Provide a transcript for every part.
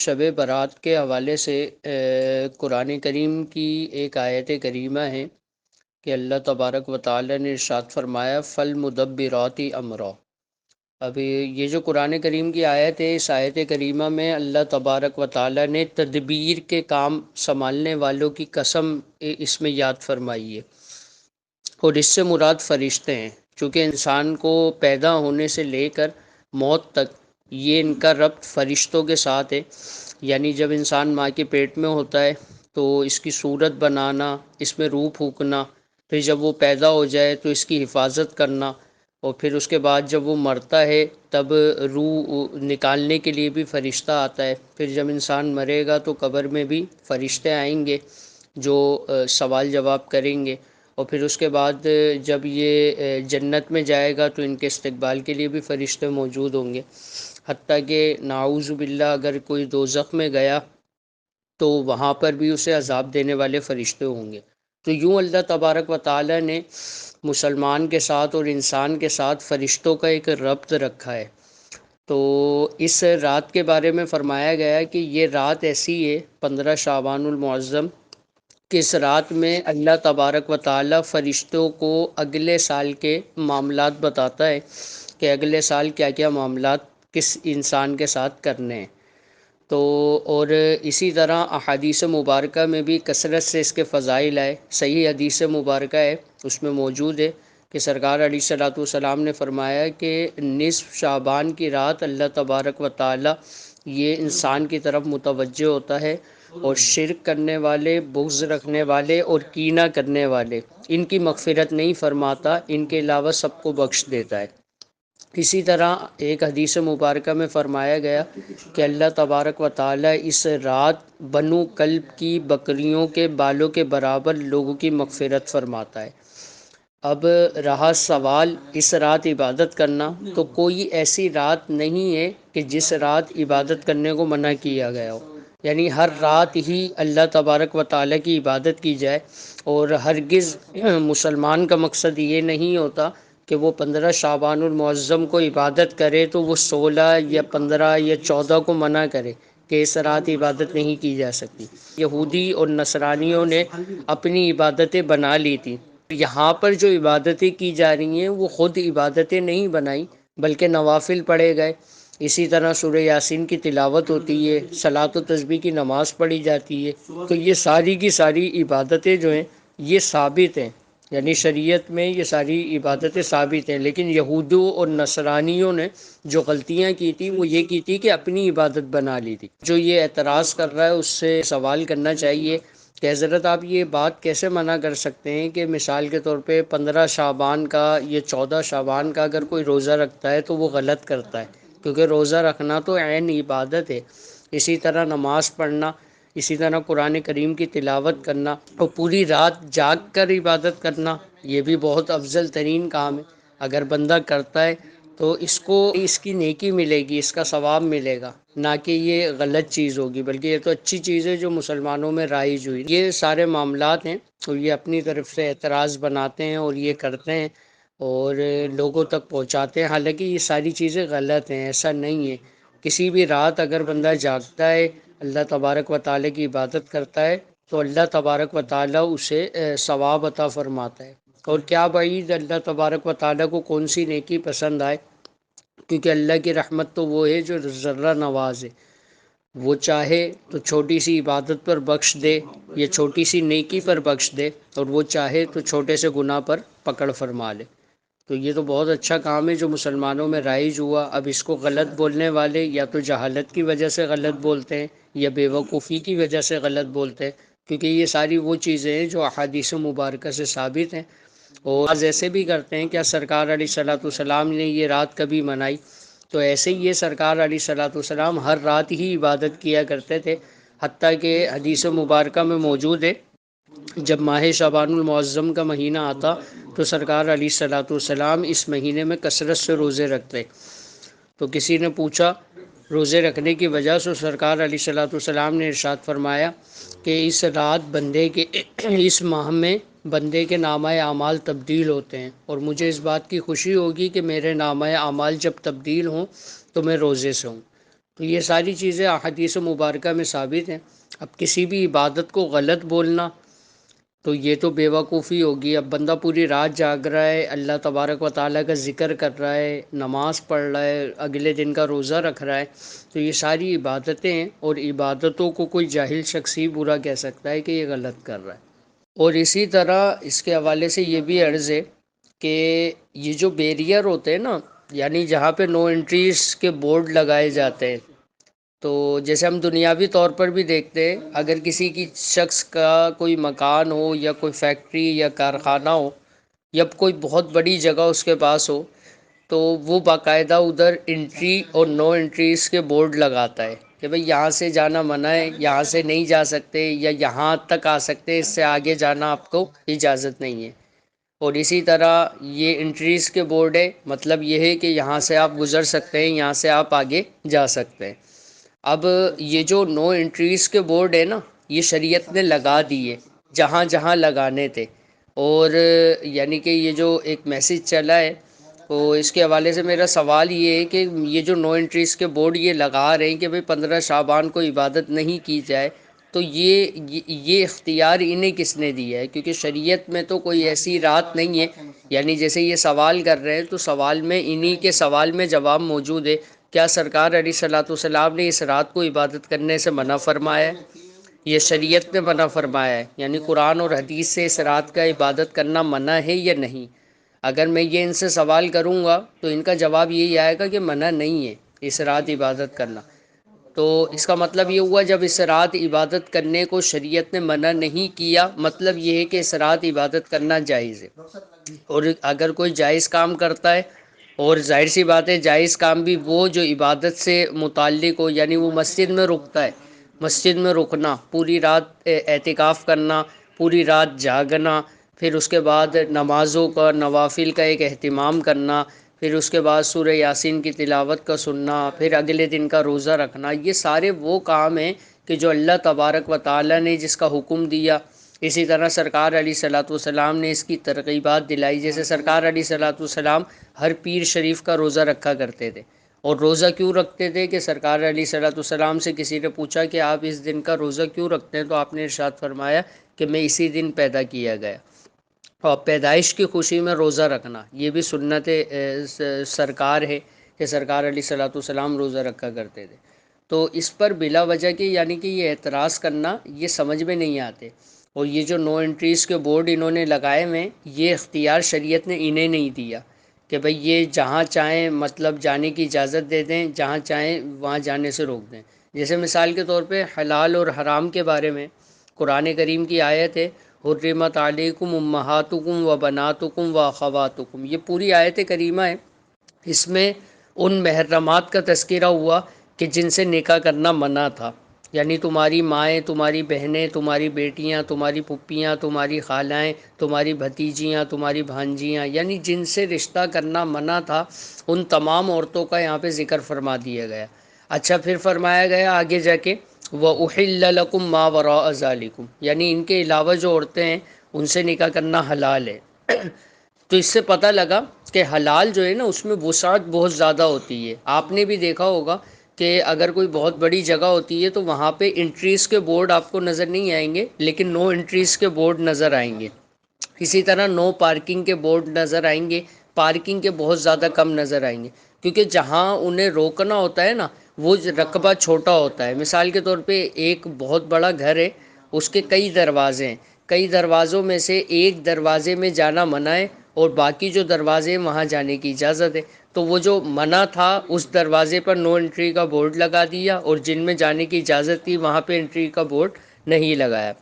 شب برات کے حوالے سے قرآن کریم کی ایک آیت کریمہ ہے کہ اللہ تبارک و تعالی نے ارشاد فرمایا فالمدبرات امرا۔ اب یہ جو قرآن کریم کی آیت ہے، اس آیت کریمہ میں اللہ تبارک و تعالی نے تدبیر کے کام سنبھالنے والوں کی قسم اس میں یاد فرمائی ہے، اور اس سے مراد فرشتے ہیں، چونکہ انسان کو پیدا ہونے سے لے کر موت تک یہ ان کا ربط فرشتوں کے ساتھ ہے۔ یعنی جب انسان ماں کے پیٹ میں ہوتا ہے تو اس کی صورت بنانا، اس میں روح پھونکنا، پھر جب وہ پیدا ہو جائے تو اس کی حفاظت کرنا، اور پھر اس کے بعد جب وہ مرتا ہے تب روح نکالنے کے لیے بھی فرشتہ آتا ہے۔ پھر جب انسان مرے گا تو قبر میں بھی فرشتے آئیں گے جو سوال جواب کریں گے، اور پھر اس کے بعد جب یہ جنت میں جائے گا تو ان کے استقبال کے لیے بھی فرشتے موجود ہوں گے، حتیٰ کہ نعوذ باللہ اگر کوئی دوزخ میں گیا تو وہاں پر بھی اسے عذاب دینے والے فرشتے ہوں گے۔ تو یوں اللہ تبارک و تعالی نے مسلمان کے ساتھ اور انسان کے ساتھ فرشتوں کا ایک ربط رکھا ہے۔ تو اس رات کے بارے میں فرمایا گیا ہے کہ یہ رات ایسی ہے 15 شعبان المعظم، کہ اس رات میں اللہ تبارک و تعالی فرشتوں کو اگلے سال کے معاملات بتاتا ہے کہ اگلے سال کیا کیا معاملات کس انسان کے ساتھ کرنے ہیں۔ تو اور اسی طرح احادیث مبارکہ میں بھی کثرت سے اس کے فضائل آئے۔ صحیح حدیث مبارکہ ہے، اس میں موجود ہے کہ سرکار علیہ الصلوۃ والسلام نے فرمایا کہ نصف شعبان کی رات اللہ تبارک و تعالی یہ انسان کی طرف متوجہ ہوتا ہے، اور شرک کرنے والے، بغض رکھنے والے اور کینہ کرنے والے ان کی مغفرت نہیں فرماتا، ان کے علاوہ سب کو بخش دیتا ہے۔ اسی طرح ایک حدیث مبارکہ میں فرمایا گیا کہ اللہ تبارک و تعالی اس رات بنو کلب کی بکریوں کے بالوں کے برابر لوگوں کی مغفرت فرماتا ہے۔ اب رہا سوال اس رات عبادت کرنا، تو کوئی ایسی رات نہیں ہے کہ جس رات عبادت کرنے کو منع کیا گیا ہو، یعنی ہر رات ہی اللہ تبارک و تعالی کی عبادت کی جائے، اور ہرگز مسلمان کا مقصد یہ نہیں ہوتا کہ وہ 15 شعبان المعظم کو عبادت کرے تو وہ 16 یا 15 یا 14 کو منع کرے کہ اس رات عبادت نہیں کی جا سکتی۔ یہودی اور نصرانیوں نے اپنی عبادتیں بنا لی تھیں، یہاں پر جو عبادتیں کی جا رہی ہیں وہ خود عبادتیں نہیں بنائیں بلکہ نوافل پڑھے گئے۔ اسی طرح سورہ یاسین کی تلاوت ہوتی ہے، صلاۃ و تسبیح کی نماز پڑھی جاتی ہے، تو یہ ساری کی ساری عبادتیں جو ہیں یہ ثابت ہیں، یعنی شریعت میں یہ ساری عبادتیں ثابت ہیں۔ لیکن یہودیوں اور نصرانیوں نے جو غلطیاں کی تھی وہ یہ کی تھی کہ اپنی عبادت بنا لی تھی۔ جو یہ اعتراض کر رہا ہے اس سے سوال کرنا چاہیے کہ حضرت آپ یہ بات کیسے منع کر سکتے ہیں کہ مثال کے طور پہ 15 شعبان کا یا 14 شعبان کا اگر کوئی روزہ رکھتا ہے تو وہ غلط کرتا ہے، کیونکہ روزہ رکھنا تو عین عبادت ہے۔ اسی طرح نماز پڑھنا، اسی طرح قرآن کریم کی تلاوت کرنا اور پوری رات جاگ کر عبادت کرنا، یہ بھی بہت افضل ترین کام ہے۔ اگر بندہ کرتا ہے تو اس کو اس کی نیکی ملے گی، اس کا ثواب ملے گا، نہ کہ یہ غلط چیز ہوگی، بلکہ یہ تو اچھی چیز ہے جو مسلمانوں میں رائج ہوئی۔ یہ سارے معاملات ہیں اور یہ اپنی طرف سے اعتراض بناتے ہیں اور یہ کرتے ہیں اور لوگوں تک پہنچاتے ہیں، حالانکہ یہ ساری چیزیں غلط ہیں، ایسا نہیں ہے۔ کسی بھی رات اگر بندہ جاگتا ہے، اللہ تبارک و تعالی کی عبادت کرتا ہے تو اللہ تبارک و تعالی اسے ثواب عطا فرماتا ہے۔ اور کیا بعید اللہ تبارک و تعالی کو کون سی نیکی پسند آئے، کیونکہ اللہ کی رحمت تو وہ ہے جو ذرہ نواز ہے، وہ چاہے تو چھوٹی سی عبادت پر بخش دے یا چھوٹی سی نیکی پر بخش دے، اور وہ چاہے تو چھوٹے سے گناہ پر پکڑ فرما لے۔ تو یہ تو بہت اچھا کام ہے جو مسلمانوں میں رائج ہوا۔ اب اس کو غلط بولنے والے یا تو جہالت کی وجہ سے غلط بولتے ہیں یا بے وقوفی کی وجہ سے غلط بولتے ہیں، کیونکہ یہ ساری وہ چیزیں ہیں جو احادیث مبارکہ سے ثابت ہیں۔ اور بعض ایسے بھی کرتے ہیں کہ سرکار علیہ الصلوۃ والسلام نے یہ رات کبھی منائی، تو ایسے ہی یہ سرکار علیہ الصلوۃ والسلام ہر رات ہی عبادت کیا کرتے تھے، حتیٰ کہ حدیث مبارکہ میں موجود ہے جب ماہ شعبان المعظم کا مہینہ آتا تو سرکار علیہ الصلوۃ والسلام اس مہینے میں کثرت سے روزے رکھتے۔ تو کسی نے پوچھا روزے رکھنے کی وجہ سے، سرکار علیہ الصلوۃ والسلام نے ارشاد فرمایا کہ اس رات بندے کے اس ماہ میں بندے کے نامہ اعمال تبدیل ہوتے ہیں، اور مجھے اس بات کی خوشی ہوگی کہ میرے نامہ اعمال جب تبدیل ہوں تو میں روزے سے ہوں۔ تو یہ ساری چیزیں احادیث مبارکہ میں ثابت ہیں۔ اب کسی بھی عبادت کو غلط بولنا تو یہ تو بے وقوفی ہوگی۔ اب بندہ پوری رات جاگ رہا ہے، اللہ تبارک و تعالیٰ کا ذکر کر رہا ہے، نماز پڑھ رہا ہے، اگلے دن کا روزہ رکھ رہا ہے، تو یہ ساری عبادتیں ہیں، اور عبادتوں کو کوئی جاہل شخص ہی برا کہہ سکتا ہے کہ یہ غلط کر رہا ہے۔ اور اسی طرح اس کے حوالے سے یہ بھی عرض ہے کہ یہ جو بیریئر ہوتے ہیں نا، یعنی جہاں پہ نو انٹریز کے بورڈ لگائے جاتے ہیں، تو جیسے ہم دنیاوی طور پر بھی دیکھتے ہیں، اگر کسی کی شخص کا کوئی مکان ہو یا کوئی فیکٹری یا کارخانہ ہو یا کوئی بہت بڑی جگہ اس کے پاس ہو، تو وہ باقاعدہ ادھر انٹری اور نو انٹریز کے بورڈ لگاتا ہے کہ بھئی یہاں سے جانا منع ہے، یہاں سے نہیں جا سکتے، یا یہاں تک آ سکتے، اس سے آگے جانا آپ کو اجازت نہیں ہے۔ اور اسی طرح یہ انٹریز کے بورڈ ہے، مطلب یہ ہے کہ یہاں سے آپ گزر سکتے ہیں، یہاں سے آپ آگے جا سکتے ہیں۔ اب یہ جو نو انٹریز کے بورڈ ہے نا، یہ شریعت نے لگا دیے جہاں جہاں لگانے تھے، اور یعنی کہ یہ جو ایک میسج چلا ہے، تو اس کے حوالے سے میرا سوال یہ ہے کہ یہ جو نو انٹریز کے بورڈ یہ لگا رہے ہیں کہ بھئی 15 شعبان کو عبادت نہیں کی جائے، تو یہ اختیار انہیں کس نے دیا ہے؟ کیونکہ شریعت میں تو کوئی ایسی رات نہیں ہے، یعنی جیسے یہ سوال کر رہے ہیں تو سوال میں انہی کے سوال میں جواب موجود ہے۔ کیا سرکار علیہ الصلوۃ والسلام نے اس رات کو عبادت کرنے سے منع فرمایا ہے؟ یہ شریعت نے منع فرمایا ہے، یعنی قرآن اور حدیث سے اس رات کا عبادت کرنا منع ہے یا نہیں؟ اگر میں یہ ان سے سوال کروں گا تو ان کا جواب یہی آئے گا کہ منع نہیں ہے اس رات عبادت کرنا۔ تو اس کا مطلب یہ ہوا جب اس رات عبادت کرنے کو شریعت نے منع نہیں کیا، مطلب یہ ہے کہ اس رات عبادت کرنا جائز ہے۔ اور اگر کوئی جائز کام کرتا ہے، اور ظاہر سی بات ہے جائز کام بھی وہ جو عبادت سے متعلق ہو، یعنی وہ مسجد میں رکتا ہے، مسجد میں رکنا، پوری رات اعتکاف کرنا، پوری رات جاگنا، پھر اس کے بعد نمازوں کا نوافل کا ایک اہتمام کرنا، پھر اس کے بعد سورہ یاسین کی تلاوت کا سننا، پھر اگلے دن کا روزہ رکھنا، یہ سارے وہ کام ہیں کہ جو اللہ تبارک و تعالیٰ نے جس کا حکم دیا۔ اسی طرح سرکار علیہ الصلوۃ والسلام نے اس کی ترغیبات دلائی، جیسے سرکار علیہ الصلوۃ والسلام ہر پیر شریف کا روزہ رکھا کرتے تھے۔ اور روزہ کیوں رکھتے تھے کہ سرکار علیہ الصلوۃ والسلام سے کسی نے پوچھا کہ آپ اس دن کا روزہ کیوں رکھتے ہیں، تو آپ نے ارشاد فرمایا کہ میں اسی دن پیدا کیا گیا، اور پیدائش کی خوشی میں روزہ رکھنا یہ بھی سنت سرکار ہے کہ سرکار علیہ الصلوۃ والسلام روزہ رکھا کرتے تھے۔ تو اس پر بلا وجہ کے یعنی کہ یہ اعتراض کرنا یہ سمجھ میں نہیں آتے۔ اور یہ جو نو انٹریز کے بورڈ انہوں نے لگائے ہوئے، یہ اختیار شریعت نے انہیں نہیں دیا کہ بھئی یہ جہاں چاہیں مطلب جانے کی اجازت دے دیں، جہاں چاہیں وہاں جانے سے روک دیں۔ جیسے مثال کے طور پہ حلال اور حرام کے بارے میں قرآن کریم کی آیت ہے، حرمت علیکم امہاتکم و بناتکم و اخواتکم، یہ پوری آیت کریمہ ہے، اس میں ان محرمات کا تذکرہ ہوا کہ جن سے نکاح کرنا منع تھا، یعنی تمہاری مائیں، تمہاری بہنیں، تمہاری بیٹیاں، تمہاری پھپھیاں، تمہاری خالائیں، تمہاری بھتیجیاں، تمہاری بھانجیاں، یعنی جن سے رشتہ کرنا منع تھا، ان تمام عورتوں کا یہاں پہ ذکر فرما دیا گیا۔ اچھا پھر فرمایا گیا آگے جا کے وَأُحِلَّ لَكُم مَّا وَرَاءَ ذَلِكُمْ، یعنی ان کے علاوہ جو عورتیں ہیں ان سے نکاح کرنا حلال ہے۔ تو اس سے پتہ لگا کہ حلال جو ہے نا اس میں وسعت بہت زیادہ ہوتی ہے۔ آپ نے بھی دیکھا ہوگا کہ اگر کوئی بہت بڑی جگہ ہوتی ہے تو وہاں پہ انٹریز کے بورڈ آپ کو نظر نہیں آئیں گے، لیکن نو انٹریز کے بورڈ نظر آئیں گے۔ اسی طرح نو پارکنگ کے بورڈ نظر آئیں گے، پارکنگ کے بہت زیادہ کم نظر آئیں گے، کیونکہ جہاں انہیں روکنا ہوتا ہے نا وہ رقبہ چھوٹا ہوتا ہے۔ مثال کے طور پہ ایک بہت بڑا گھر ہے، اس کے کئی دروازے ہیں، کئی دروازوں میں سے ایک دروازے میں جانا منع ہے اور باقی جو دروازے ہیں وہاں جانے کی اجازت ہے۔ تو وہ جو منع تھا اس دروازے پر نو انٹری کا بورڈ لگا دیا، اور جن میں جانے کی اجازت تھی وہاں پہ انٹری کا بورڈ نہیں لگایا۔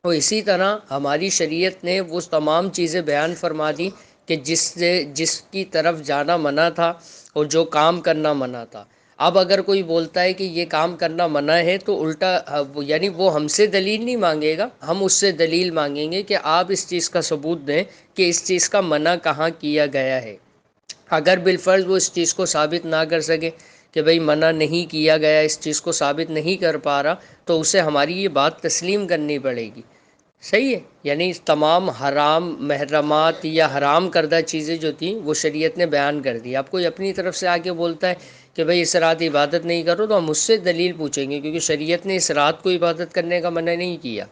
اور اسی طرح ہماری شریعت نے وہ تمام چیزیں بیان فرما دی کہ جس کی طرف جانا منع تھا اور جو کام کرنا منع تھا۔ اب اگر کوئی بولتا ہے کہ یہ کام کرنا منع ہے تو الٹا یعنی وہ ہم سے دلیل نہیں مانگے گا، ہم اس سے دلیل مانگیں گے کہ آپ اس چیز کا ثبوت دیں کہ اس چیز کا منع کہاں کیا گیا ہے۔ اگر بالفرض وہ اس چیز کو ثابت نہ کر سکے کہ بھئی منع نہیں کیا گیا، اس چیز کو ثابت نہیں کر پا رہا، تو اسے ہماری یہ بات تسلیم کرنی پڑے گی۔ صحیح ہے، یعنی تمام حرام محرمات یا حرام کردہ چیزیں جو تھیں وہ شریعت نے بیان کر دی۔ اب کوئی اپنی طرف سے آ کے بولتا ہے کہ بھئی اس رات عبادت نہیں کرو تو ہم اس سے دلیل پوچھیں گے، کیونکہ شریعت نے اس رات کو عبادت کرنے کا منع نہیں کیا۔